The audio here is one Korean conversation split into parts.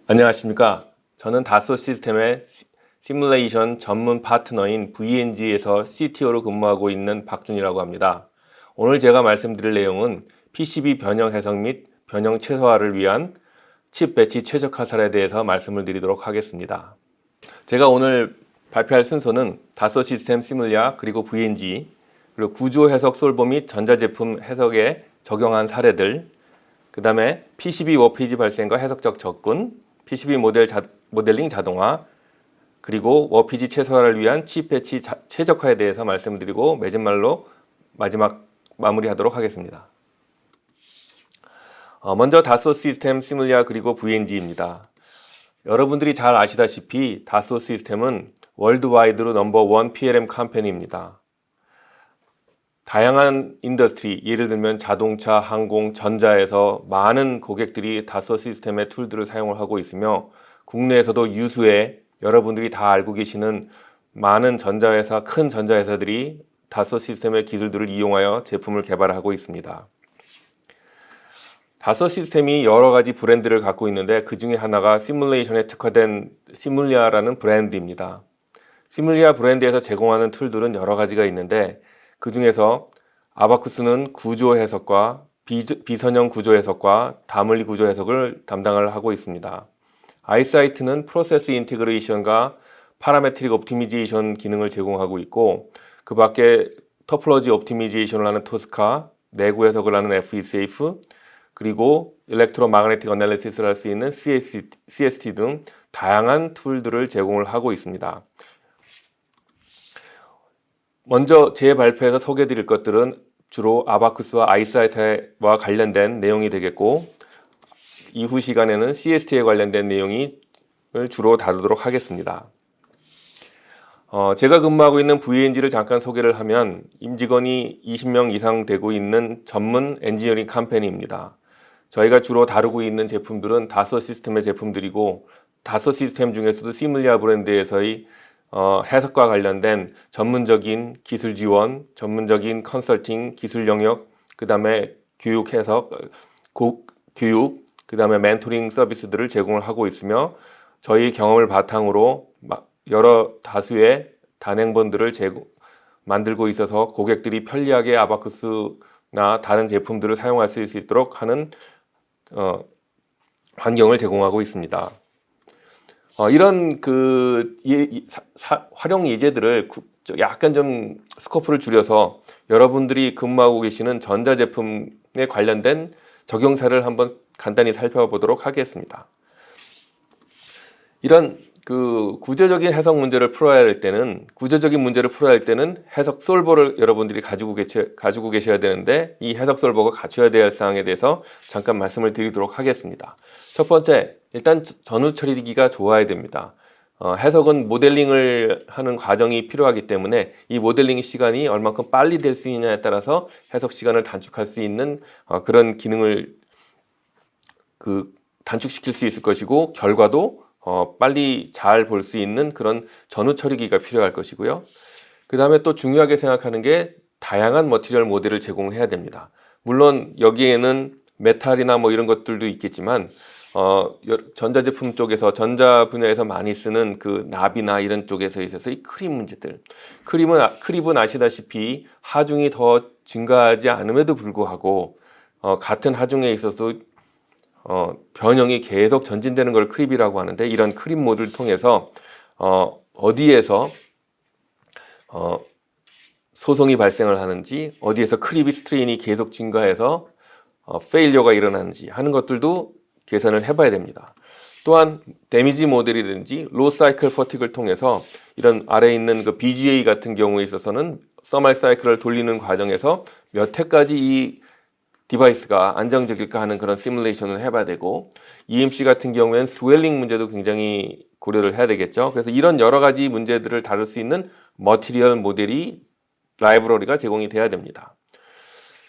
안녕하십니까. 저는 다소 시스템의 시뮬레이션 전문 파트너인 VNG에서 CTO로 근무하고 있는 박준이라고 합니다. 오늘 제가 말씀드릴 내용은 PCB 변형 해석 및 변형 최소화를 위한 칩 배치 최적화 사례에 대해서 말씀을 드리도록 하겠습니다. 제가 오늘 발표할 순서는 다소 시스템 시뮬리아 그리고 VNG 그리고 구조 해석 솔버 및 전자제품 해석에 적용한 사례들, 그 다음에 PCB 워페이지 발생과 해석적 접근, PCB 모델링 자동화, 그리고 워피지 최소화를 위한 칩 배치 최적화에 대해서 말씀드리고 맺은말로 마지막 마무리하도록 하겠습니다. 먼저 다소 시스템 시뮬리아 그리고 VNG입니다. 여러분들이 잘 아시다시피 다소 시스템은 월드와이드로 넘버1 PLM 컴퍼니입니다. 다양한 인더스트리, 예를 들면 자동차, 항공, 전자에서 많은 고객들이 다소 시스템의 툴들을 사용을 하고 있으며 국내에서도 유수의 여러분들이 다 알고 계시는 많은 전자회사, 큰 전자회사들이 다소 시스템의 기술들을 이용하여 제품을 개발하고 있습니다. 다소 시스템이 여러 가지 브랜드를 갖고 있는데 그 중에 하나가 시뮬레이션에 특화된 시뮬리아라는 브랜드입니다. 시뮬리아 브랜드에서 제공하는 툴들은 여러 가지가 있는데 그 중에서 아바쿠스는 구조 해석과 비선형 구조 해석과 다물리 구조 해석을 담당을 하고 있습니다. 아이사이트는 프로세스 인티그레이션과 파라메트릭 옵티미제이션 기능을 제공하고 있고 그 밖에 토폴로지 옵티미제이션을 하는 토스카, 내구 해석을 하는 FECF, 그리고 일렉트로마그네틱 어널리시스를 할 수 있는 CST 등 다양한 툴들을 제공을 하고 있습니다. 먼저 제 발표에서 소개해드릴 것들은 주로 아바쿠스와 아이사이트와 관련된 내용이 되겠고 이후 시간에는 CST에 관련된 내용을 주로 다루도록 하겠습니다. 제가 근무하고 있는 VNG를 잠깐 소개를 하면 임직원이 20명 이상 되고 있는 전문 엔지니어링 컴퍼니입니다. 저희가 주로 다루고 있는 제품들은 다소 시스템의 제품들이고 다소 시스템 중에서도 시뮬리아 브랜드에서의 해석과 관련된 전문적인 기술 지원, 전문적인 컨설팅, 기술 영역, 그 다음에 교육 해석, 교육, 그 다음에 멘토링 서비스들을 제공을 하고 있으며 저희 경험을 바탕으로 여러 다수의 단행본들을 만들고 있어서 고객들이 편리하게 아바쿠스나 다른 제품들을 사용할 수 있도록 하는 환경을 제공하고 있습니다. 이런 활용 예제들을 약간 좀 스코프를 줄여서 여러분들이 근무하고 계시는 전자제품에 관련된 적용사를 한번 간단히 살펴보도록 하겠습니다. 이런 구조적인 해석 문제를 풀어야 할 때는 해석 솔버를 여러분들이 가지고 계셔야 되는데 이 해석 솔버가 갖춰야 될 사항에 대해서 잠깐 말씀을 드리도록 하겠습니다. 첫 번째, 일단 전후 처리기가 좋아야 됩니다. 해석은 모델링을 하는 과정이 필요하기 때문에 이 모델링 시간이 얼마큼 빨리 될 수 있냐에 따라서 해석 시간을 단축할 수 있는 그런 기능을 단축시킬 수 있을 것이고 결과도 빨리 잘 볼 수 있는 그런 전후 처리기가 필요할 것이고요. 그 다음에 또 중요하게 생각하는 게 다양한 머티리얼 모델을 제공해야 됩니다. 물론 여기에는 메탈이나 뭐 이런 것들도 있겠지만 전자제품 쪽에서 전자 분야에서 많이 쓰는 그 납이나 이런 쪽에서 있어서 이 크립 문제들, 크립은 아시다시피 하중이 더 증가하지 않음에도 불구하고 같은 하중에 있어서 변형이 계속 전진되는 걸 크립이라고 하는데 이런 크립 모드를 통해서 어디에서 소송이 발생을 하는지, 어디에서 크립이 스트레인이 계속 증가해서 페일리어가 일어나는지 하는 것들도 계산을 해봐야 됩니다. 또한 데미지 모델이든지 로 사이클 퍼틱을 통해서 이런 아래에 있는 그 BGA 같은 경우에 있어서는 서멀 사이클을 돌리는 과정에서 몇 회까지 이 디바이스가 안정적일까 하는 그런 시뮬레이션을 해봐야 되고 EMC 같은 경우에는 스웰링 문제도 굉장히 고려를 해야 되겠죠. 그래서 이런 여러 가지 문제들을 다룰 수 있는 머티리얼 모델이 라이브러리가 제공이 돼야 됩니다.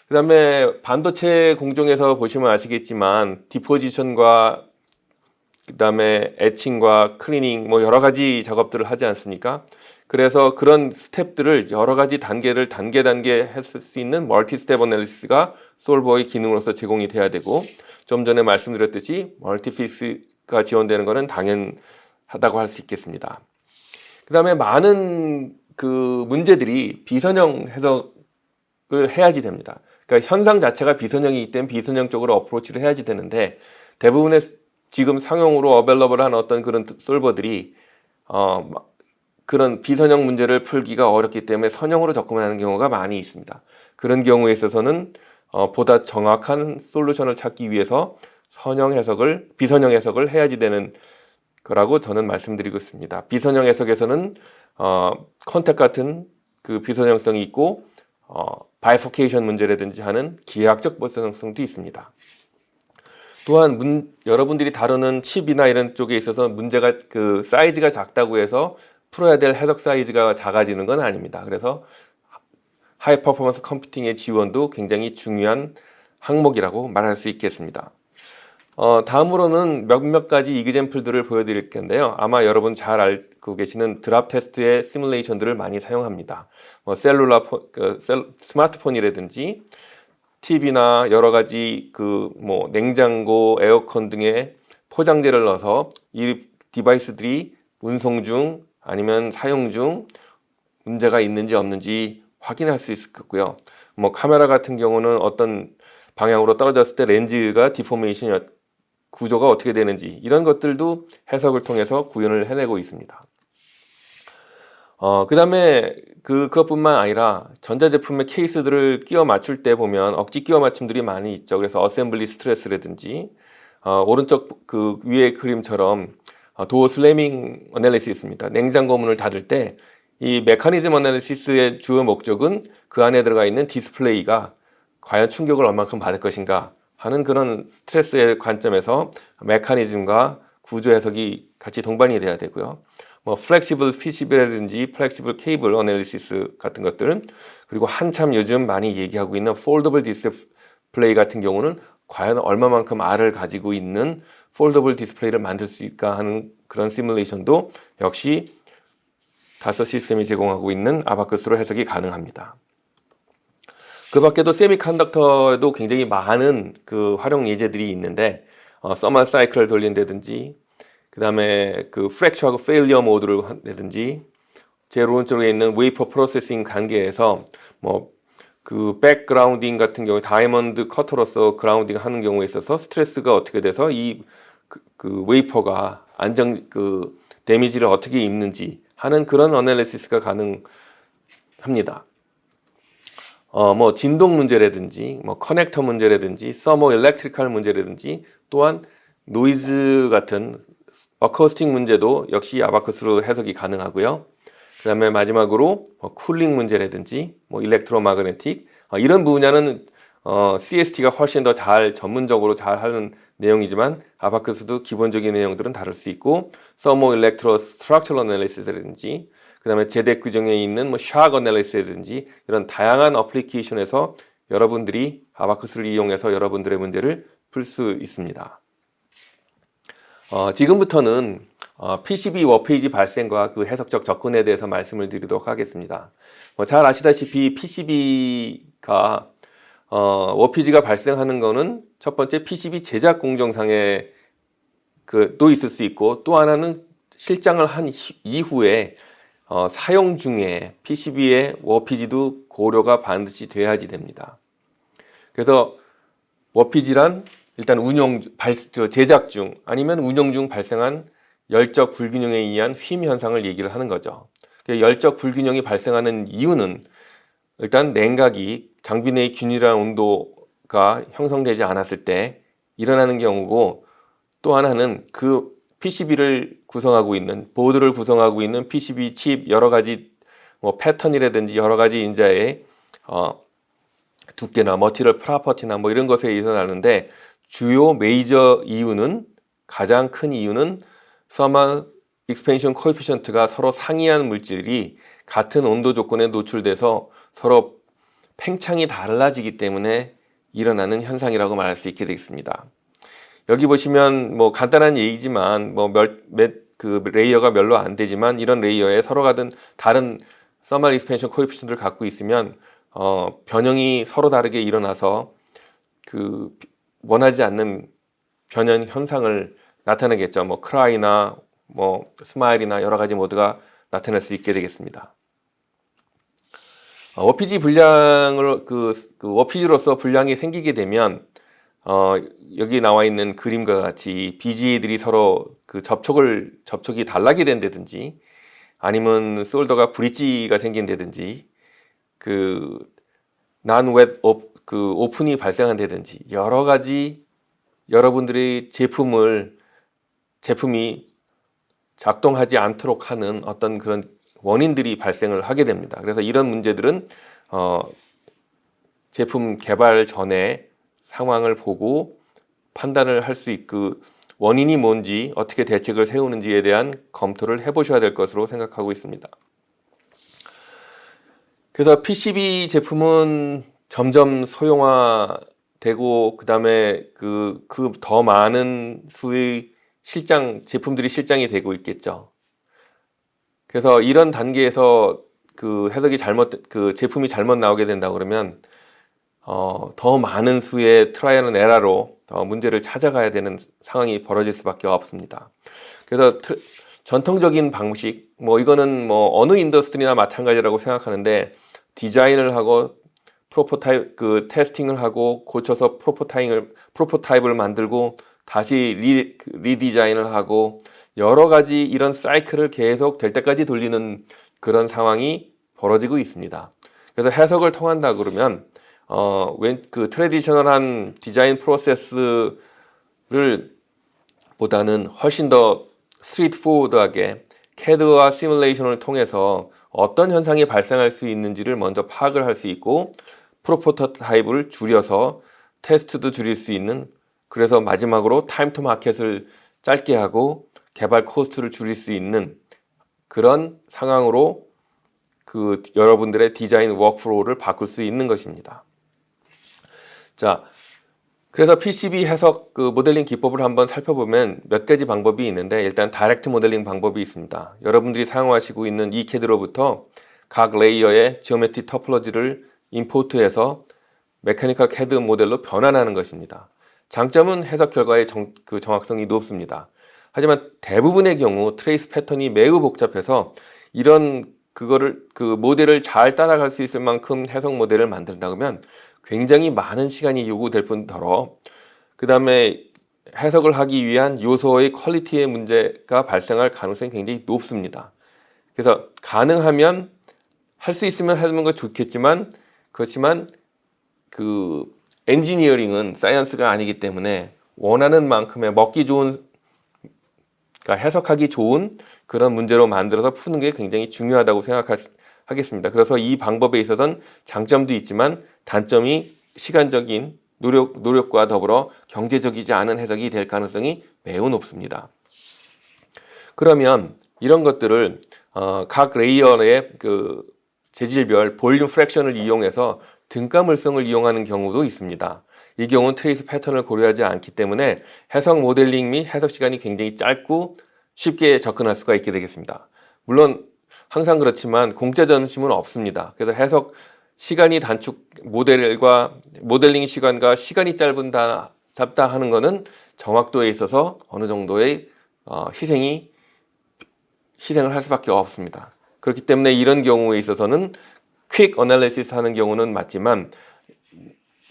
그 다음에 반도체 공정에서 보시면 아시겠지만 디포지션과 그 다음에 에칭과 클리닝 뭐 여러 가지 작업들을 하지 않습니까? 그래서 그런 스텝들을 여러 가지 단계를 단계 했을 수 있는 멀티 스텝 어널리시스가 솔버의 기능으로서 제공이 돼야 되고 좀 전에 말씀드렸듯이 멀티피스 해석가 지원되는 것은 당연하다고 할 수 있겠습니다. 그 다음에 많은 그 문제들이 비선형 해석을 해야지 됩니다. 그러니까 현상 자체가 비선형이기 때문에 비선형 쪽으로 어프로치를 해야지 되는데 대부분의 지금 상용으로 어벨러블한 어떤 그런 솔버들이 그런 비선형 문제를 풀기가 어렵기 때문에 선형으로 접근하는 경우가 많이 있습니다. 그런 경우에 있어서는 보다 정확한 솔루션을 찾기 위해서 비선형 해석을 해야지 되는 거라고 저는 말씀드리고 있습니다. 비선형 해석에서는 컨택 같은 그 비선형성이 있고 바이포케이션 문제라든지 하는 기하학적 비선형성도 있습니다. 또한 여러분들이 다루는 칩이나 이런 쪽에 있어서 문제가 그 사이즈가 작다고 해서 풀어야 될 해석 사이즈가 작아지는 건 아닙니다. 그래서 하이 퍼포먼스 컴퓨팅의 지원도 굉장히 중요한 항목이라고 말할 수 있겠습니다. 다음으로는 몇몇 가지 이그젬플들을 보여드릴 텐데요. 아마 여러분 잘 알고 계시는 드랍 테스트의 시뮬레이션들을 많이 사용합니다. 스마트폰이라든지 TV나 여러 가지 냉장고, 에어컨 등의 포장재를 넣어서 이 디바이스들이 운송 중 아니면 사용 중 문제가 있는지 없는지 확인할 수 있을 거고요. 카메라 같은 경우는 어떤 방향으로 떨어졌을 때 렌즈가 디포메이션 구조가 어떻게 되는지 이런 것들도 해석을 통해서 구현을 해내고 있습니다. 그 다음에 그것뿐만 아니라 전자제품의 케이스들을 끼워 맞출 때 보면 억지 끼워 맞춤들이 많이 있죠. 그래서 어셈블리 스트레스라든지 오른쪽 그 위의 그림처럼 도어 슬래밍 어널리시스입니다. 냉장고 문을 닫을 때 이 메커니즘 어널리시스의 주요 목적은 그 안에 들어가 있는 디스플레이가 과연 충격을 얼만큼 받을 것인가 하는 그런 스트레스의 관점에서 메커니즘과 구조 해석이 같이 동반이 돼야 되고요. 플렉시블 PCB라든지 플렉시블 케이블 어널리시스 같은 것들은 그리고 한참 요즘 많이 얘기하고 있는 폴더블 디스플레이 같은 경우는 과연 얼마만큼 R을 가지고 있는 폴더블 디스플레이를 만들 수 있을까 하는 그런 시뮬레이션도 역시 다섯 시스템이 제공하고 있는 아바커스로 해석이 가능합니다. 그 밖에도 세미컨덕터에도 굉장히 많은 그 활용 예제들이 있는데 서멀 사이클을 돌린다든지 그 다음에 그 프랙처하고 페일리어 모드를 한다든지 제일 오른쪽에 있는 웨이퍼 프로세싱 단계에서 그 백그라운딩 같은 경우에 다이아몬드 커터로서 그라운딩 하는 경우에 있어서 스트레스가 어떻게 돼서 이 그 웨이퍼가 데미지를 어떻게 입는지 하는 그런 어널리시스가 가능합니다. 진동 문제라든지 커넥터 문제라든지 서머 일렉트리컬 문제라든지 또한 노이즈 같은 어쿠스틱 문제도 역시 아바커스로 해석이 가능하고요. 그 다음에 마지막으로 쿨링 문제라든지 일렉트로마그네틱 이런 분야는 CST가 훨씬 더 전문적으로 잘 하는 내용이지만 아바커스도 기본적인 내용들은 다룰 수 있고 서머 일렉트로 스트럭처럴 어널리시스라든지 그 다음에 제덱 규정에 있는 샥 어널리시스라든지 이런 다양한 어플리케이션에서 여러분들이 아바커스를 이용해서 여러분들의 문제를 풀 수 있습니다. 지금부터는 PCB 워페이지 발생과 그 해석적 접근에 대해서 말씀을 드리도록 하겠습니다. 잘 아시다시피 PCB가 워페이지가 발생하는 거는 첫 번째 PCB 제작 공정상에 또 있을 수 있고 또 하나는 실장을 한 이후에 사용 중에 PCB의 워피지도 고려가 반드시 돼야지 됩니다. 그래서 워피지란 일단 제작 중 아니면 운영 중 발생한 열적 불균형에 의한 휨 현상을 얘기를 하는 거죠. 열적 불균형이 발생하는 이유는 일단 냉각이 장비 내의 균일한 온도가 형성되지 않았을 때 일어나는 경우고 또 하나는 그 PCB를 구성하고 있는 보드를 구성하고 있는 PCB 칩 여러 가지 패턴이라든지 여러 가지 인자의 두께나 머티리얼 프로퍼티나 이런 것에 일어나는데 주요 메이저 이유는 가장 큰 이유는 서멀 익스펜션 코에피션트가 서로 상이한 물질이 같은 온도 조건에 노출돼서 서로 팽창이 달라지기 때문에 일어나는 현상이라고 말할 수 있게 되겠습니다. 여기 보시면 간단한 얘기지만 그 레이어가 별로 안 되지만 이런 레이어에 서로 다른 서멀 익스펜션 코에피션트를 갖고 있으면 변형이 서로 다르게 일어나서 그 원하지 않는 변형 현상을 나타나겠죠. 뭐 cry나 뭐 스마일이나 여러 가지 모드가 나타날 수 있게 되겠습니다. 워피지 불량을 워피지로서 불량이 생기게 되면 여기 나와 있는 그림과 같이 BGA들이 서로 그 접촉이 달라게 된다든지 아니면 솔더가 브릿지가 생긴다든지 non-wet 오픈이 발생한다든지 여러 가지 여러분들의 제품이 작동하지 않도록 하는 어떤 그런 원인들이 발생을 하게 됩니다. 그래서 이런 문제들은 제품 개발 전에 상황을 보고 판단을 할 수 있고 원인이 뭔지 어떻게 대책을 세우는지에 대한 검토를 해보셔야 될 것으로 생각하고 있습니다. 그래서 PCB 제품은 점점 소형화되고 그다음에 그 더 많은 수의 제품들이 실장이 되고 있겠죠. 그래서 이런 단계에서 제품이 잘못 나오게 된다 그러면 더 많은 수의 트라이얼 앤 에러로 문제를 찾아가야 되는 상황이 벌어질 수밖에 없습니다. 그래서 전통적인 방식, 이거는 어느 인더스트리나 마찬가지라고 생각하는데 디자인을 하고 테스팅을 하고 고쳐서 프로토타입을 만들고 다시 리디자인을 하고 여러 가지 이런 사이클을 계속 될 때까지 돌리는 그런 상황이 벌어지고 있습니다. 그래서 해석을 통한다 그러면 트래디셔널한 디자인 프로세스를 보다는 훨씬 더 스트레이트포워드하게 CAD와 시뮬레이션을 통해서 어떤 현상이 발생할 수 있는지를 먼저 파악을 할 수 있고 프로토타입을 줄여서 테스트도 줄일 수 있는 그래서 마지막으로 타임 투 마켓을 짧게 하고 개발 코스트를 줄일 수 있는 그런 상황으로 여러분들의 디자인 워크플로우를 바꿀 수 있는 것입니다. 자, 그래서 PCB 해석 모델링 기법을 한번 살펴보면 몇 가지 방법이 있는데 일단 다이렉트 모델링 방법이 있습니다. 여러분들이 사용하시고 있는 이 CAD로부터 각 레이어의 지오메트리 토폴로지를 임포트해서 메카니컬 CAD 모델로 변환하는 것입니다. 장점은 해석 결과의 정확성이 높습니다. 하지만 대부분의 경우 트레이스 패턴이 매우 복잡해서 모델을 잘 따라갈 수 있을 만큼 해석 모델을 만든다 그러면 굉장히 많은 시간이 요구될 뿐더러 그 다음에 해석을 하기 위한 요소의 퀄리티의 문제가 발생할 가능성이 굉장히 높습니다. 그래서 가능하면 할 수 있으면 하는 건 좋겠지만 그렇지만 엔지니어링은 사이언스가 아니기 때문에 원하는 만큼의 해석하기 좋은 그런 문제로 만들어서 푸는 게 굉장히 중요하다고 생각하겠습니다. 그래서 이 방법에 있어서는 장점도 있지만 단점이 시간적인 노력과 더불어 경제적이지 않은 해석이 될 가능성이 매우 높습니다. 그러면 이런 것들을 각 레이어의 재질별 볼륨 프랙션을 이용해서 등가물성을 이용하는 경우도 있습니다. 이 경우는 트레이스 패턴을 고려하지 않기 때문에 해석 모델링 및 해석 시간이 굉장히 짧고 쉽게 접근할 수가 있게 되겠습니다. 물론 항상 그렇지만 공짜 점심은 없습니다. 그래서 해석 시간이 모델링 시간과 시간이 짧다 하는 것은 정확도에 있어서 어느 정도의 희생을 할 수밖에 없습니다. 그렇기 때문에 이런 경우에 있어서는 퀵 어널리시스 하는 경우는 맞지만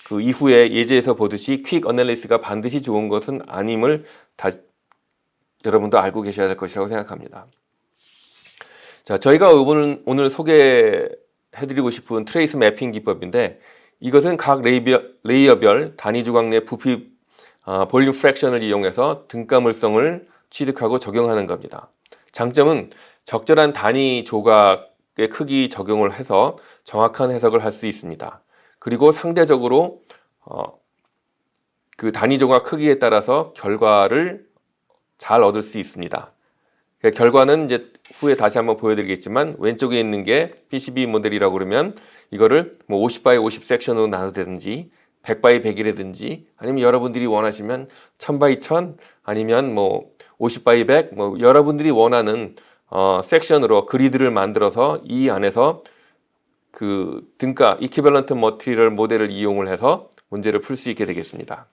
그 이후에 예제에서 보듯이 퀵 어널리시스가 반드시 좋은 것은 아님을 여러분도 알고 계셔야 될 것이라고 생각합니다. 자, 저희가 오늘 소개해드리고 싶은 트레이스 매핑 기법인데 이것은 각 레이어별 단위 조각 내 부피 볼륨 프랙션을 이용해서 등가물성을 취득하고 적용하는 겁니다. 장점은 적절한 단위 조각의 크기 적용을 해서 정확한 해석을 할 수 있습니다. 그리고 상대적으로 그 단위 조각 크기에 따라서 결과를 잘 얻을 수 있습니다. 결과는 이제 후에 다시 한번 보여드리겠지만 왼쪽에 있는 게 PCB 모델이라고 그러면 이거를 50x50 섹션으로 나누든지 100x100이라든지 아니면 여러분들이 원하시면 1000x1000 아니면 50x100 여러분들이 원하는 섹션으로 그리드를 만들어서 이 안에서 이퀴밸런트 머티리얼 모델을 이용을 해서 문제를 풀 수 있게 되겠습니다.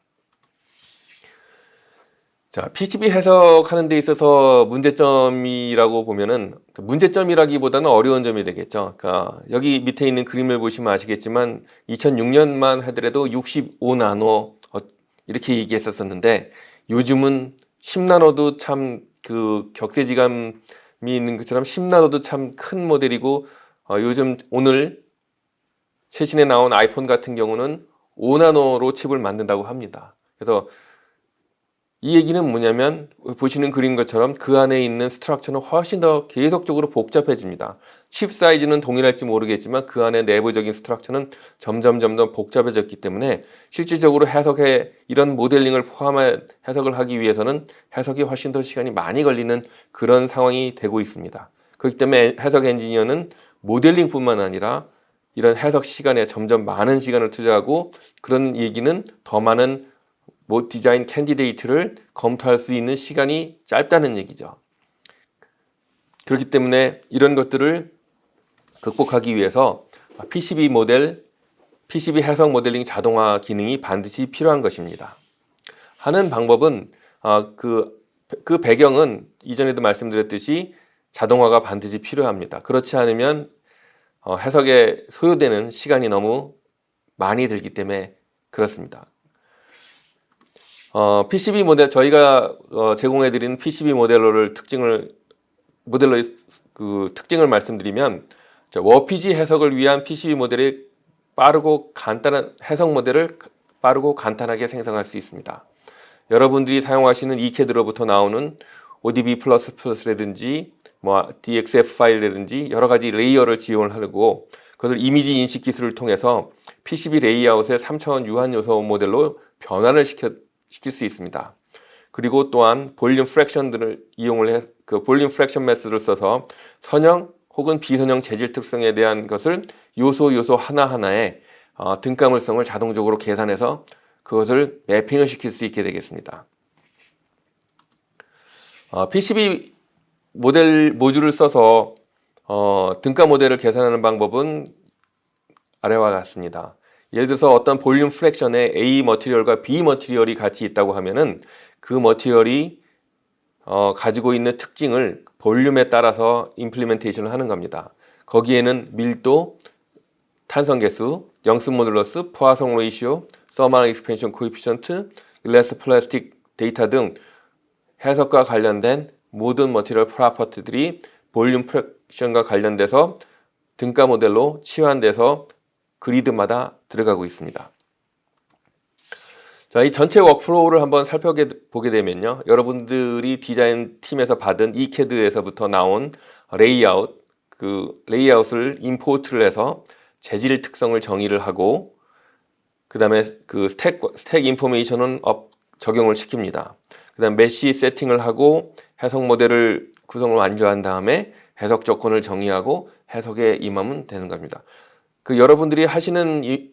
자, PCB 해석하는 데 있어서 문제점이라고 보면은 문제점이라기보다는 어려운 점이 되겠죠. 그러니까 여기 밑에 있는 그림을 보시면 아시겠지만 2006년만 하더라도 65나노 이렇게 얘기했었는데 요즘은 10나노도 참 그 격세지감이 있는 것처럼 10나노도 참 큰 모델이고 요즘 오늘 최신에 나온 아이폰 같은 경우는 5나노로 칩을 만든다고 합니다. 그래서 이 얘기는 뭐냐면 보시는 그림 것처럼 그 안에 있는 스트럭처는 훨씬 더 계속적으로 복잡해집니다. 칩 사이즈는 동일할지 모르겠지만 그 안에 내부적인 스트럭처는 점점 복잡해졌기 때문에 실질적으로 해석에 이런 모델링을 포함한 해석을 하기 위해서는 해석이 훨씬 더 시간이 많이 걸리는 그런 상황이 되고 있습니다. 그렇기 때문에 해석 엔지니어는 모델링뿐만 아니라 이런 해석 시간에 점점 많은 시간을 투자하고 그런 얘기는 더 많은 디자인 캔디데이트를 검토할 수 있는 시간이 짧다는 얘기죠. 그렇기 때문에 이런 것들을 극복하기 위해서 PCB 해석 모델링 자동화 기능이 반드시 필요한 것입니다. 하는 방법은 그 배경은 이전에도 말씀드렸듯이 자동화가 반드시 필요합니다. 그렇지 않으면 해석에 소요되는 시간이 너무 많이 들기 때문에 그렇습니다. PCB 모델 저희가 제공해드린 PCB 모델러의 특징을 말씀드리면 워피지 해석을 위한 PCB 모델이 빠르고 간단한 해석 모델을 빠르고 간단하게 생성할 수 있습니다. 여러분들이 사용하시는 이캐드로부터 나오는 ODB++라든지 DXF 파일이라든지 여러 가지 레이어를 지원을 하고 그것을 이미지 인식 기술을 통해서 PCB 레이아웃의 3차원 유한 요소 모델로 변환을 시킬 수 있습니다. 그리고 또한 볼륨 프랙션들을 이용을 해 그 볼륨 프랙션 메소드를 써서 선형 혹은 비선형 재질 특성에 대한 것을 요소 하나하나의 등가물성을 자동적으로 계산해서 그것을 매핑을 시킬 수 있게 되겠습니다. PCB 모듈을 써서 등가 모델을 계산하는 방법은 아래와 같습니다. 예를 들어서 어떤 볼륨 프랙션에 A 머티리얼과 B 머티리얼이 같이 있다고 하면은 그 머티리얼이 가지고 있는 특징을 볼륨에 따라서 임플리멘테이션을 하는 겁니다. 거기에는 밀도, 탄성 개수, 영슨 모듈러스, 포화성 레이시오, 서멀 익스펜션 코에피션트, 일라스 플라스틱 데이터 등 해석과 관련된 모든 머티리얼 프로퍼티들이 볼륨 프랙션과 관련돼서 등가 모델로 치환돼서 그리드마다 들어가고 있습니다. 자, 이 전체 워크플로우를 한번 살펴보게 되면요. 여러분들이 디자인 팀에서 받은 이캐드에서부터 나온 레이아웃, 그 레이아웃을 임포트를 해서 재질 특성을 정의를 하고 그 다음에 그 스택 인포메이션은 적용을 시킵니다. 그 다음 메시 세팅을 하고 해석 모델을 구성을 완료한 다음에 해석 조건을 정의하고 해석에 임하면 되는 겁니다. 그 여러분들이 하시는 이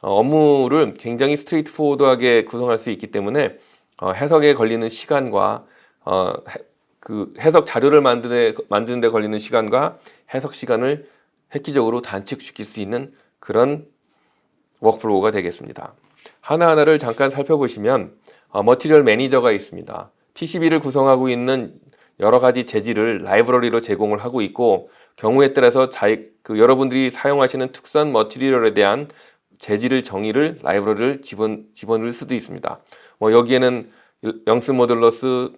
업무를 굉장히 스트레이트 포워드하게 구성할 수 있기 때문에 해석에 걸리는 시간과 그 해석 자료를 만드는 데 걸리는 시간과 해석 시간을 획기적으로 단축시킬 수 있는 그런 워크플로우가 되겠습니다. 하나하나를 잠깐 살펴보시면 머티리얼 매니저가 있습니다. PCB를 구성하고 있는 여러 가지 재질을 라이브러리로 제공을 하고 있고 경우에 따라서 여러분들이 사용하시는 특수한 머티리얼에 대한 재질을 정의를 라이브러리를 집어넣을 수도 있습니다. 여기에는 영슨 모듈러스,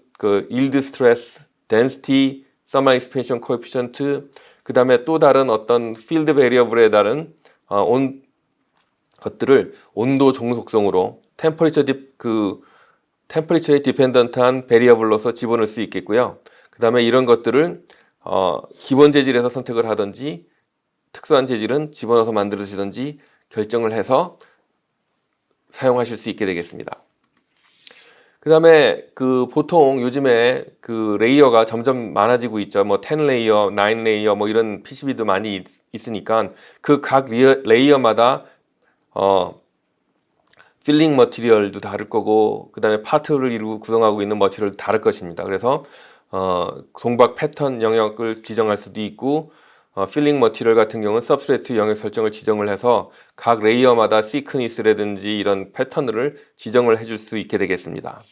일드 스트레스, 덴시티, 서멀 익스펜션 코에피션트, 그 다음에 또 다른 어떤 필드 베리어블에 따른 것들을 온도 종속성으로 템퍼리처에 디펜던트한 베리어블로서 집어넣을 수 있겠고요. 그 다음에 이런 것들을 기본 재질에서 선택을 하든지 특수한 재질은 집어넣어서 만들어지든지 결정을 해서 사용하실 수 있게 되겠습니다. 그 다음에 보통 요즘에 레이어가 점점 많아지고 있죠. 10 레이어, 9 레이어 이런 PCB도 많이 있으니까 그 각 레이어마다 필링 머티리얼도 다를 거고 그 다음에 파트를 이루고 구성하고 있는 머티리얼도 다를 것입니다. 그래서 동박 패턴 영역을 지정할 수도 있고 필링 머티리얼 같은 경우는 서브스트레이트 영역 설정을 지정을 해서 각 레이어마다 시크니스라든지 이런 패턴을 지정을 해줄 수 있게 되겠습니다.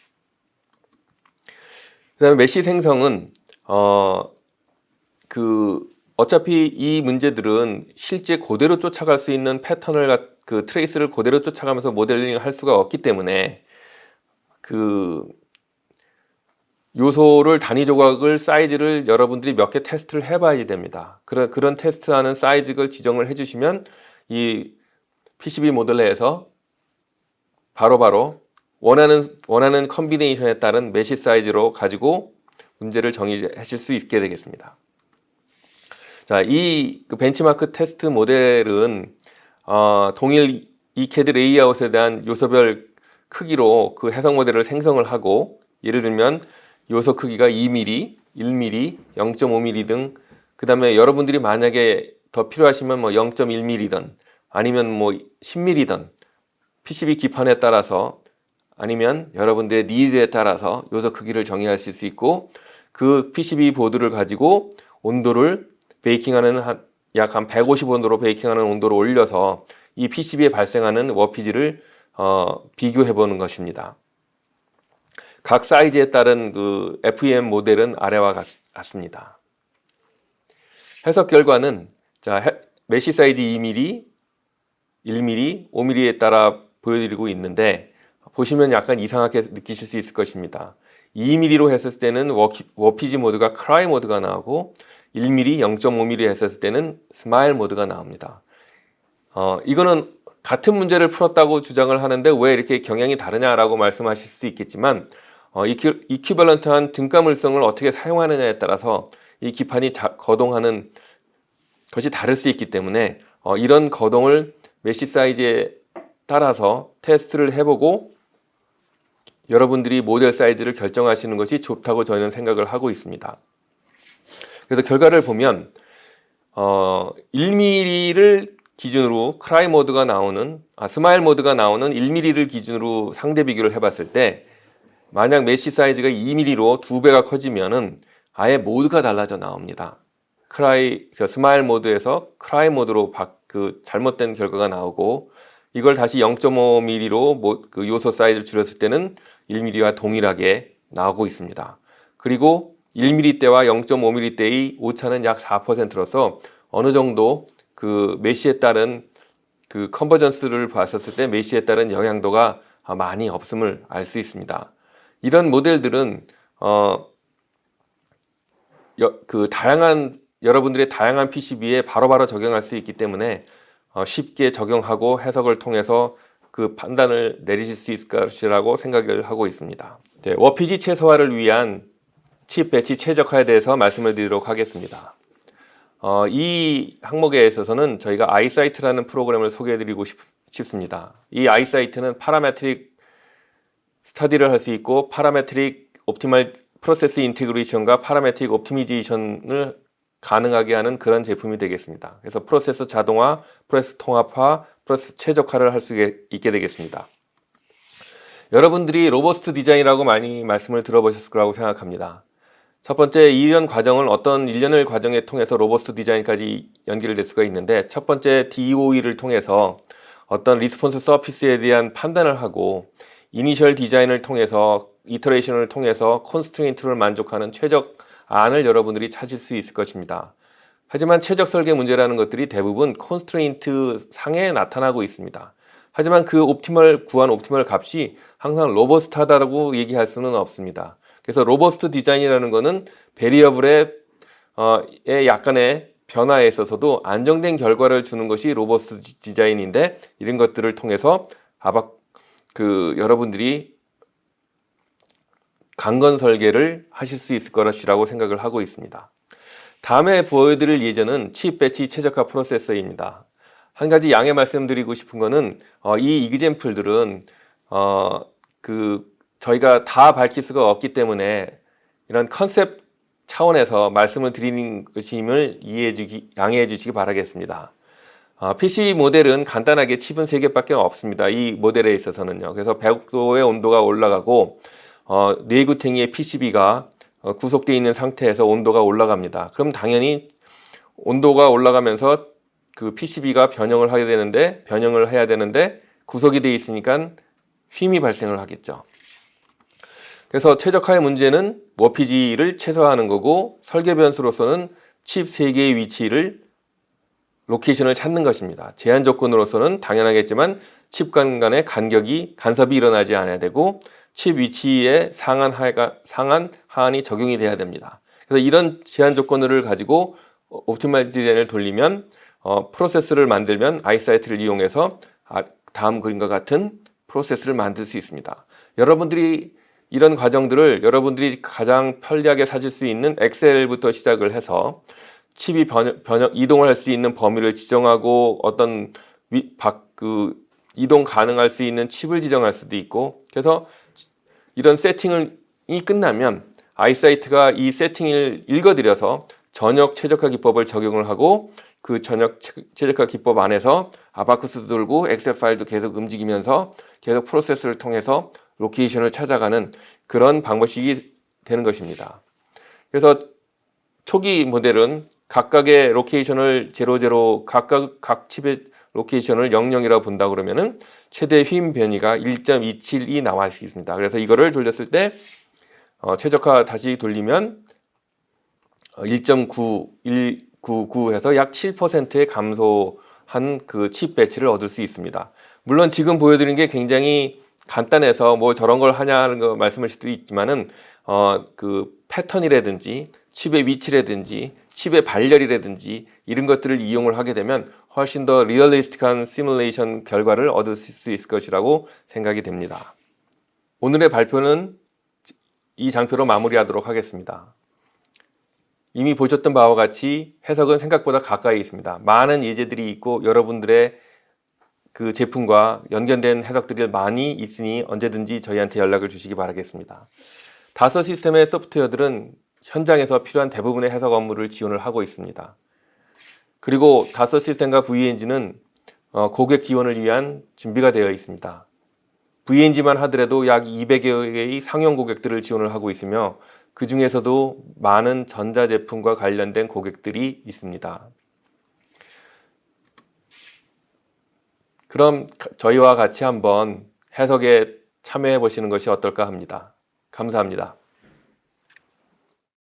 그다음에 메시 생성은 어차피 이 문제들은 실제 그대로 쫓아갈 수 있는 패턴을 그 트레이스를 그대로 쫓아가면서 모델링을 할 수가 없기 때문에 그 요소를 단위 조각을 사이즈를 여러분들이 몇 개 테스트를 해봐야 됩니다. 그런 테스트하는 사이즈를 지정을 해주시면 이 PCB 모델러에서 바로바로 원하는 컨비네이션에 따른 메시 사이즈로 가지고 문제를 정의하실 수 있게 되겠습니다. 자, 이 벤치마크 테스트 모델은 동일 ECAD 레이아웃에 대한 요소별 크기로 그 해석 모델을 생성을 하고, 예를 들면 요소 크기가 2mm, 1mm, 0.5mm 등, 그 다음에 여러분들이 만약에 더 필요하시면 뭐 0.1mm든 아니면 뭐 10mm든 PCB 기판에 따라서 아니면 여러분들의 니즈에 따라서 요소 크기를 정의하실 수 있고, 그 PCB 보드를 가지고 온도를 베이킹하는 약 한 150온도로 베이킹하는 온도로 올려서 이 PCB에 발생하는 워피지를 비교해 보는 것입니다. 각 사이즈에 따른 그 FEM 모델은 아래와 같습니다. 해석 결과는 메시 사이즈 2mm, 1mm, 5mm에 따라 보여드리고 있는데, 보시면 약간 이상하게 느끼실 수 있을 것입니다. 2mm로 했을 때는 워피지 모드가 크라이 모드가 나오고 1mm, 0.5mm 했을 때는 스마일 모드가 나옵니다. 이거는 같은 문제를 풀었다고 주장을 하는데 왜 이렇게 경향이 다르냐라고 말씀하실 수 있겠지만, 이퀴벌런트한 등가물성을 어떻게 사용하느냐에 따라서 이 기판이 거동하는 것이 다를 수 있기 때문에 이런 거동을 메시 사이즈에 따라서 테스트를 해보고 여러분들이 모델 사이즈를 결정하시는 것이 좋다고 저희는 생각을 하고 있습니다. 그래서 결과를 보면 1mm를 기준으로 크라이 모드가 나오는 스마일 모드가 나오는 1mm를 기준으로 상대 비교를 해봤을 때, 만약 메시 사이즈가 2mm로 2배가 커지면은 아예 모드가 달라져 나옵니다. 스마일 모드에서 크라이 모드로 잘못된 결과가 나오고, 이걸 다시 0.5mm로 그 요소 사이즈를 줄였을 때는 1mm와 동일하게 나오고 있습니다. 그리고 1mm 대와 0.5mm 대의 오차는 약 4%로서 어느 정도 그 메시에 따른 그 컨버전스를 봤었을 때 메시에 따른 영향도가 많이 없음을 알 수 있습니다. 이런 모델들은 여러분들의 다양한 PCB에 바로바로 적용할 수 있기 때문에 쉽게 적용하고 해석을 통해서 그 판단을 내리실 수 있을 것이라고 생각을 하고 있습니다. 네, 워피지 최소화를 위한 칩 배치 최적화에 대해서 말씀을 드리도록 하겠습니다. 이 항목에 있어서는 저희가 아이사이트라는 프로그램을 소개해드리고 싶습니다. 이 아이사이트는 파라메트릭 스터디를 할 수 있고, 파라메트릭 옵티멀 프로세스 인테그레이션과 파라메트릭 옵티미제이션을 가능하게 하는 그런 제품이 되겠습니다. 그래서 프로세스 자동화, 프로세스 통합화, 프로세스 최적화를 할 수 있게 되겠습니다. 여러분들이 로버스트 디자인이라고 많이 말씀을 들어보셨을 거라고 생각합니다. 첫 번째, 이런 과정을 어떤 일련의 과정에 통해서 로버스트 디자인까지 연결될 수가 있는데, 첫 번째 DOE를 통해서 어떤 리스폰스 서피스에 대한 판단을 하고, 이니셜 디자인을 통해서 이터레이션을 통해서 콘스트레인트를 만족하는 최적 안을 여러분들이 찾을 수 있을 것입니다. 하지만 최적 설계 문제라는 것들이 대부분 콘스트레인트 상에 나타나고 있습니다. 하지만 그 구한 옵티멀 값이 항상 로버스트하다고 얘기할 수는 없습니다. 그래서 로버스트 디자인이라는 것은 베리어블의 약간의 변화에 있어서도 안정된 결과를 주는 것이 로버스트 디자인인데, 이런 것들을 통해서 여러분들이 강건 설계를 하실 수 있을 것이라고 생각을 하고 있습니다. 다음에 보여드릴 예제는 칩 배치 최적화 프로세서입니다. 한 가지 양해 말씀드리고 싶은 거는 이 이그젬플들은 저희가 다 밝힐 수가 없기 때문에 이런 컨셉 차원에서 말씀을 드리는 것임을 양해해 주시기 바라겠습니다. PC 모델은 간단하게 칩은 3개밖에 없습니다. 이 모델에 있어서는요. 그래서 100도의 온도가 올라가고 내구탱이의 PCB가 구속되어 있는 상태에서 온도가 올라갑니다. 그럼 당연히 온도가 올라가면서 그 PCB가 변형을 해야 되는데 구속이 되어 있으니까 휨이 발생을 하겠죠. 그래서 최적화의 문제는 워피지를 최소화하는 거고 설계 변수로서는 칩 3개의 위치를 로케이션을 찾는 것입니다. 제한 조건으로서는 당연하겠지만 칩 간의 간섭이 일어나지 않아야 되고 칩 위치에 상한 하한이 적용이 돼야 됩니다. 그래서 이런 제한 조건을 가지고 옵티멀 디자인을 돌리면 프로세스를 만들면 아이사이트를 이용해서 다음 그림과 같은 프로세스를 만들 수 있습니다. 여러분들이 이런 과정들을 여러분들이 가장 편리하게 찾을 수 있는 엑셀부터 시작을 해서 칩이 이동을 할 수 있는 범위를 지정하고 어떤 이동 가능할 수 있는 칩을 지정할 수도 있고, 그래서 이런 세팅이 끝나면 아이사이트가 이 세팅을 읽어들여서 전역 최적화 기법을 적용을 하고 그 전역 최적화 기법 안에서 아바쿠스도 돌고 엑셀 파일도 계속 움직이면서 계속 프로세스를 통해서 로케이션을 찾아가는 그런 방법이 되는 것입니다. 그래서 초기 모델은 각각의 로케이션을 각 칩의 로케이션을 00이라고 본다 그러면은 최대 휨 변이가 1.272 나와 있습니다. 그래서 이거를 돌렸을 때 최적화 다시 돌리면 1.9199 해서 약 7%의 감소한 그 칩 배치를 얻을 수 있습니다. 물론 지금 보여드린 게 굉장히 간단해서 뭐 저런 걸 하냐는 거 말씀을 수도 있지만은 그 패턴이라든지 칩의 위치라든지 칩의 발열이라든지 이런 것들을 이용을 하게 되면 훨씬 더 리얼리스틱한 시뮬레이션 결과를 얻을 수 있을 것이라고 생각이 됩니다. 오늘의 발표는 이 장표로 마무리하도록 하겠습니다. 이미 보셨던 바와 같이 해석은 생각보다 가까이 있습니다. 많은 예제들이 있고 여러분들의 그 제품과 연결된 해석들이 많이 있으니 언제든지 저희한테 연락을 주시기 바라겠습니다. 다서 시스템의 소프트웨어들은 현장에서 필요한 대부분의 해석 업무를 지원을 하고 있습니다. 그리고 다서 시스템과 VNG는 고객 지원을 위한 준비가 되어 있습니다. VNG만 하더라도 약 200여 개의 상용 고객들을 지원을 하고 있으며 그 중에서도 많은 전자제품과 관련된 고객들이 있습니다. 그럼 저희와 같이 한번 해석에 참여해 보시는 것이 어떨까 합니다. 감사합니다.